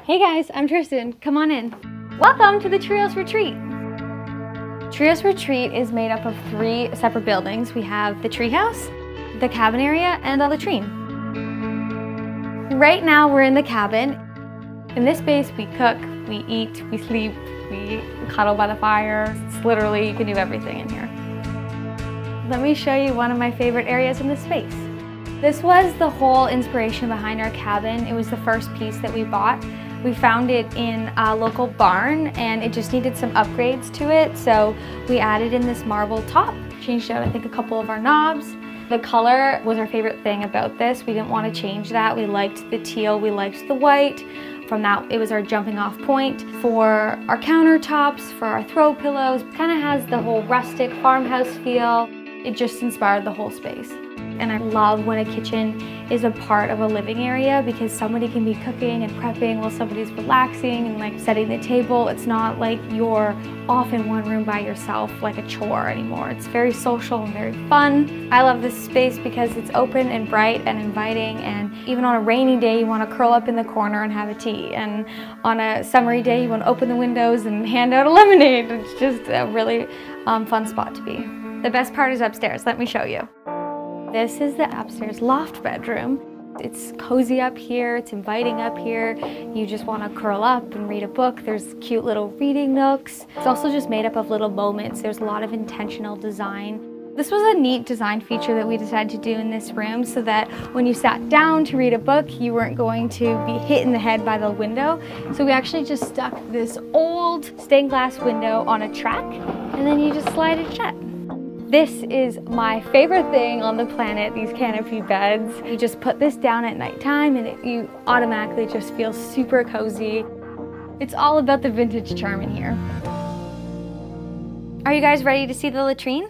Hey guys, I'm Tristan. Come on in. Welcome to the Treehouse Retreat. Treehouse Retreat is made up of 3 separate buildings. We have the Treehouse, the cabin area, and the Latrine. Right now we're in the cabin. In this space we cook, we eat, we sleep, we cuddle by the fire. It's literally, you can do everything in here. Let me show you one of my favorite areas in this space. This was the whole inspiration behind our cabin. It was the first piece that we bought. We found it in a local barn and it just needed some upgrades to it, so we added in this marble top. Changed out I think a couple of our knobs. The color was our favorite thing about this. We didn't want to change that. We liked the teal, we liked the white. From that, it was our jumping off point. For our countertops, for our throw pillows, kind of has the whole rustic farmhouse feel. It just inspired the whole space. And I love when a kitchen is a part of a living area because somebody can be cooking and prepping while somebody's relaxing and like setting the table. It's not like you're off in one room by yourself like a chore anymore. It's very social and very fun. I love this space because it's open and bright and inviting, and even on a rainy day you want to curl up in the corner and have a tea, and on a summery day you want to open the windows and hand out a lemonade. It's just a really fun spot to be. The best part is upstairs. Let me show you. This is the upstairs loft bedroom. It's cozy up here, it's inviting up here. You just want to curl up and read a book. There's cute little reading nooks. It's also just made up of little moments. There's a lot of intentional design. This was a neat design feature that we decided to do in this room so that when you sat down to read a book, you weren't going to be hit in the head by the window. So we actually just stuck this old stained glass window on a track, and then you just slide it shut. This is my favorite thing on the planet, these canopy beds. You just put this down at nighttime and you automatically just feel super cozy. It's all about the vintage charm in here. Are you guys ready to see the latrine?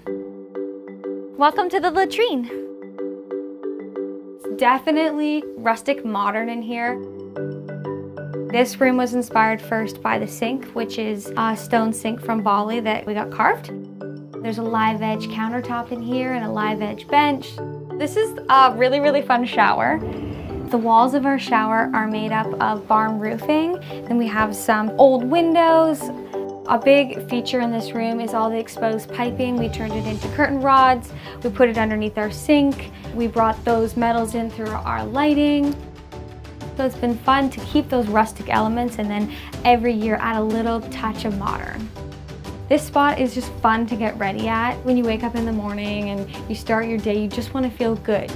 Welcome to the latrine. It's definitely rustic modern in here. This room was inspired first by the sink, which is a stone sink from Bali that we got carved. There's a live edge countertop in here and a live edge bench. This is a really, really fun shower. The walls of our shower are made up of barn roofing. Then we have some old windows. A big feature in this room is all the exposed piping. We turned it into curtain rods. We put it underneath our sink. We brought those metals in through our lighting. So it's been fun to keep those rustic elements and then every year add a little touch of modern. This spot is just fun to get ready at. When you wake up in the morning and you start your day, you just want to feel good.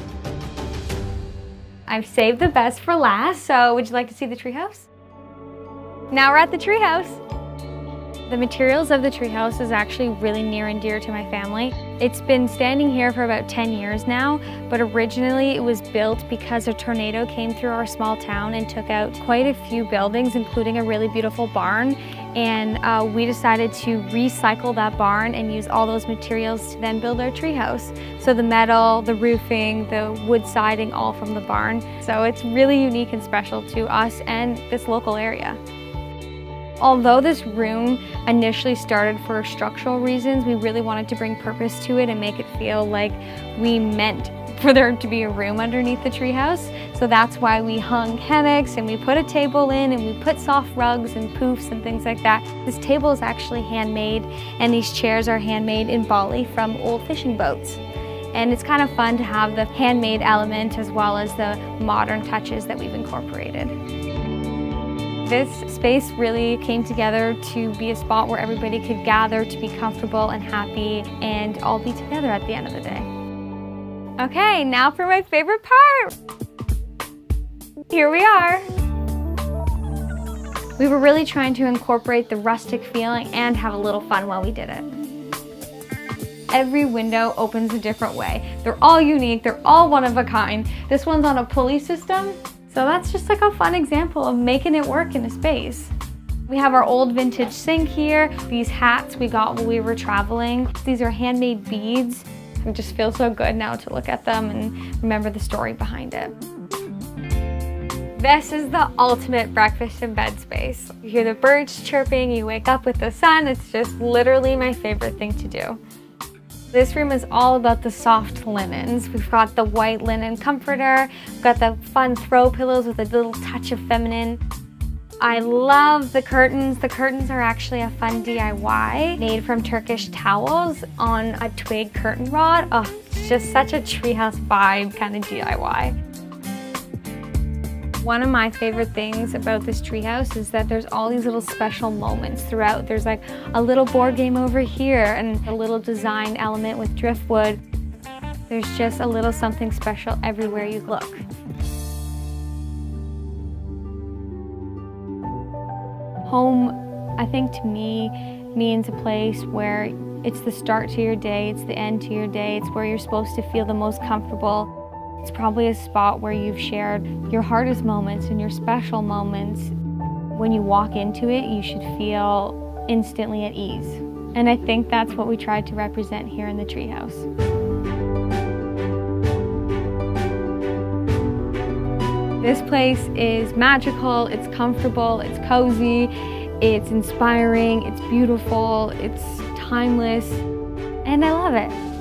I've saved the best for last, so would you like to see the treehouse? Now we're at the treehouse. The materials of the treehouse is actually really near and dear to my family. It's been standing here for about 10 years now, but originally it was built because a tornado came through our small town and took out quite a few buildings, including a really beautiful barn. And we decided to recycle that barn and use all those materials to then build our treehouse. So the metal, the roofing, the wood siding, all from the barn. So it's really unique and special to us and this local area. Although this room initially started for structural reasons, we really wanted to bring purpose to it and make it feel like we meant for there to be a room underneath the treehouse. So that's why we hung hammocks and we put a table in and we put soft rugs and poofs and things like that. This table is actually handmade and these chairs are handmade in Bali from old fishing boats. And it's kind of fun to have the handmade element as well as the modern touches that we've incorporated. This space really came together to be a spot where everybody could gather to be comfortable and happy and all be together at the end of the day. Okay, now for my favorite part. Here we are. We were really trying to incorporate the rustic feeling and have a little fun while we did it. Every window opens a different way. They're all unique, they're all one of a kind. This one's on a pulley system. So that's just like a fun example of making it work in a space. We have our old vintage sink here. These hats we got while we were traveling. These are handmade beads. It just feels so good now to look at them and remember the story behind it. This is the ultimate breakfast in bed space. You hear the birds chirping, you wake up with the sun. It's just literally my favorite thing to do. This room is all about the soft linens. We've got the white linen comforter, we've got the fun throw pillows with a little touch of feminine. I love the curtains. The curtains are actually a fun DIY made from Turkish towels on a twig curtain rod. Oh, it's just such a treehouse vibe kind of DIY. One of my favorite things about this treehouse is that there's all these little special moments throughout. There's like a little board game over here and a little design element with driftwood. There's just a little something special everywhere you look. Home, I think to me, means a place where it's the start to your day, it's the end to your day, it's where you're supposed to feel the most comfortable. It's probably a spot where you've shared your hardest moments and your special moments. When you walk into it, you should feel instantly at ease. And I think that's what we tried to represent here in the treehouse. This place is magical, it's comfortable, it's cozy, it's inspiring, it's beautiful, it's timeless, and I love it.